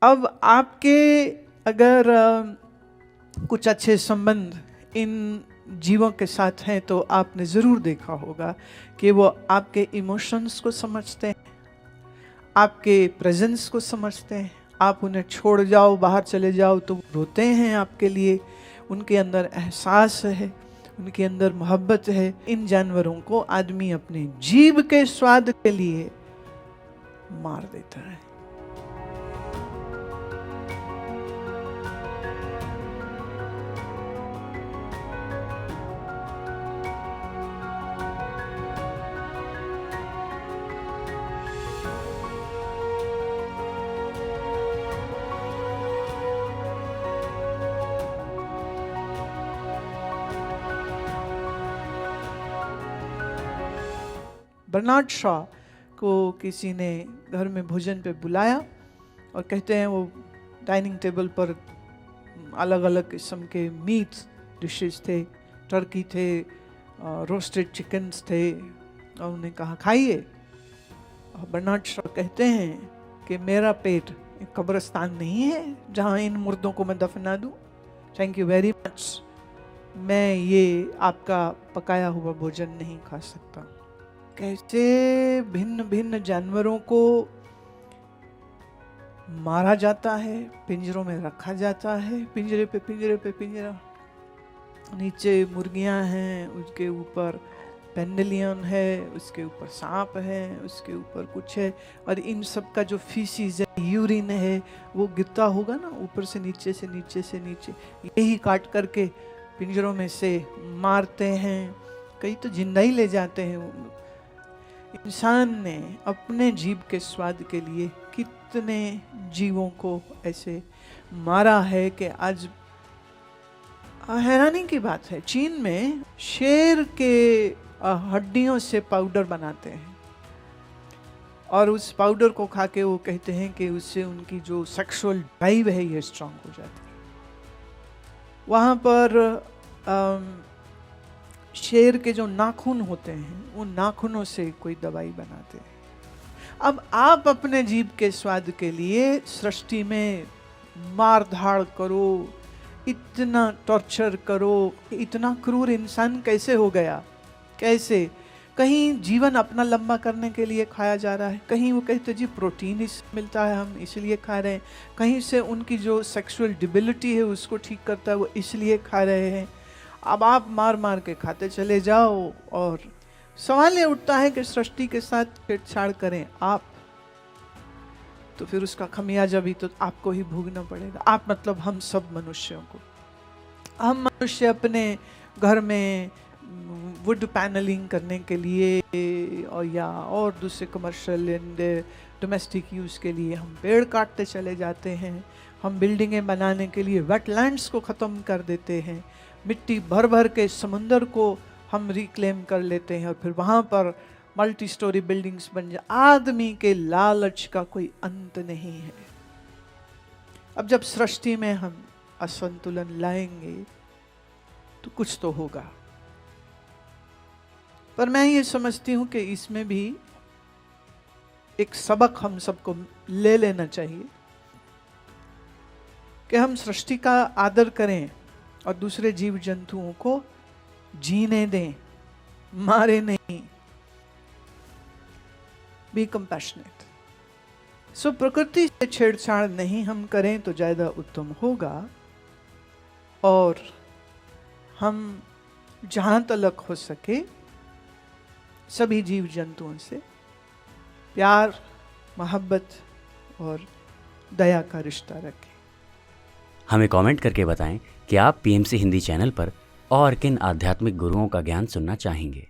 अब आपके अगर कुछ अच्छे संबंध इन जीवों के साथ हैं तो आपने ज़रूर देखा होगा कि वो आपके इमोशंस को समझते हैं, आपके प्रेजेंस को समझते हैं। आप उन्हें छोड़ जाओ, बाहर चले जाओ तो रोते हैं आपके लिए। उनके अंदर एहसास है, उनके अंदर मोहब्बत है। इन जानवरों को आदमी अपने जीभ के स्वाद के लिए मार देता है। बर्नार्ड शॉ को किसी ने घर में भोजन पे बुलाया और कहते हैं वो डाइनिंग टेबल पर अलग अलग किस्म के मीट डिशेस थे, टर्की थे, रोस्टेड चिकन्स थे, और उन्हें कहा खाइए। और बर्नार्ड शॉ कहते हैं कि मेरा पेट एक कब्रिस्तान नहीं है जहाँ इन मुर्दों को मैं दफना दूँ। थैंक यू वेरी मच, मैं ये आपका पकाया हुआ भोजन नहीं खा सकता। कैसे भिन्न भिन्न जानवरों को मारा जाता है, पिंजरों में रखा जाता है, पिंजरे पे पिंजरा। नीचे मुर्गियां हैं, उसके ऊपर पेंडेलियन है, उसके ऊपर सांप है, उसके ऊपर कुछ है, और इन सब का जो फीसिस है, यूरिन है, वो गिरता होगा ना ऊपर से नीचे से नीचे से नीचे, यही काट करके पिंजरों में से मारते हैं। कई तो जिंदा ही ले जाते हैं। इंसान ने अपने जीभ के स्वाद के लिए कितने जीवों को ऐसे मारा है कि आज हैरानी की बात है, चीन में शेर के हड्डियों से पाउडर बनाते हैं और उस पाउडर को खा के वो कहते हैं कि उससे उनकी जो सेक्सुअल ड्राइव है ये स्ट्रांग हो जाती है। वहाँ पर शेर के जो नाखून होते हैं उन नाखूनों से कोई दवाई बनाते हैं। अब आप अपने जीभ के स्वाद के लिए सृष्टि में मार धाड़ करो, इतना टॉर्चर करो, इतना क्रूर इंसान कैसे हो गया? कैसे? कहीं जीवन अपना लंबा करने के लिए खाया जा रहा है, कहीं वो कहते जी प्रोटीन इस मिलता है हम इसलिए खा रहे हैं, कहीं से उनकी जो सेक्सुअल डिबिलिटी है उसको ठीक करता है वो इसलिए खा रहे हैं। अब आप मार मार के खाते चले जाओ और सवाल ये उठता है कि सृष्टि के साथ छेड़छाड़ करें आप, तो फिर उसका खमियाजा भी तो आपको ही भोगना पड़ेगा। आप मतलब हम सब मनुष्यों को। हम मनुष्य अपने घर में वुड पैनलिंग करने के लिए और या और दूसरे कमर्शियल एंड डोमेस्टिक यूज़ के लिए हम पेड़ काटते चले जाते हैं। हम बिल्डिंगें बनाने के लिए वेटलैंड्स को ख़त्म कर देते हैं। मिट्टी भर भर के समुंदर को हम रिक्लेम कर लेते हैं और फिर वहाँ पर मल्टी स्टोरी बिल्डिंग्स बन जाए। आदमी के लालच का कोई अंत नहीं है। अब जब सृष्टि में हम असंतुलन लाएंगे तो कुछ तो होगा। पर मैं ये समझती हूँ कि इसमें भी एक सबक हम सबको ले लेना चाहिए कि हम सृष्टि का आदर करें और दूसरे जीव जंतुओं को जीने दें, मारे नहीं। B compassionate. सो प्रकृति से छेड़छाड़ नहीं हम करें तो ज़्यादा उत्तम होगा। और हम जहाँ तक हो सके सभी जीव जंतुओं से प्यार, मोहब्बत और दया का रिश्ता रखें। हमें कमेंट करके बताएं कि आप पीएमसी हिंदी चैनल पर और किन आध्यात्मिक गुरुओं का ज्ञान सुनना चाहेंगे।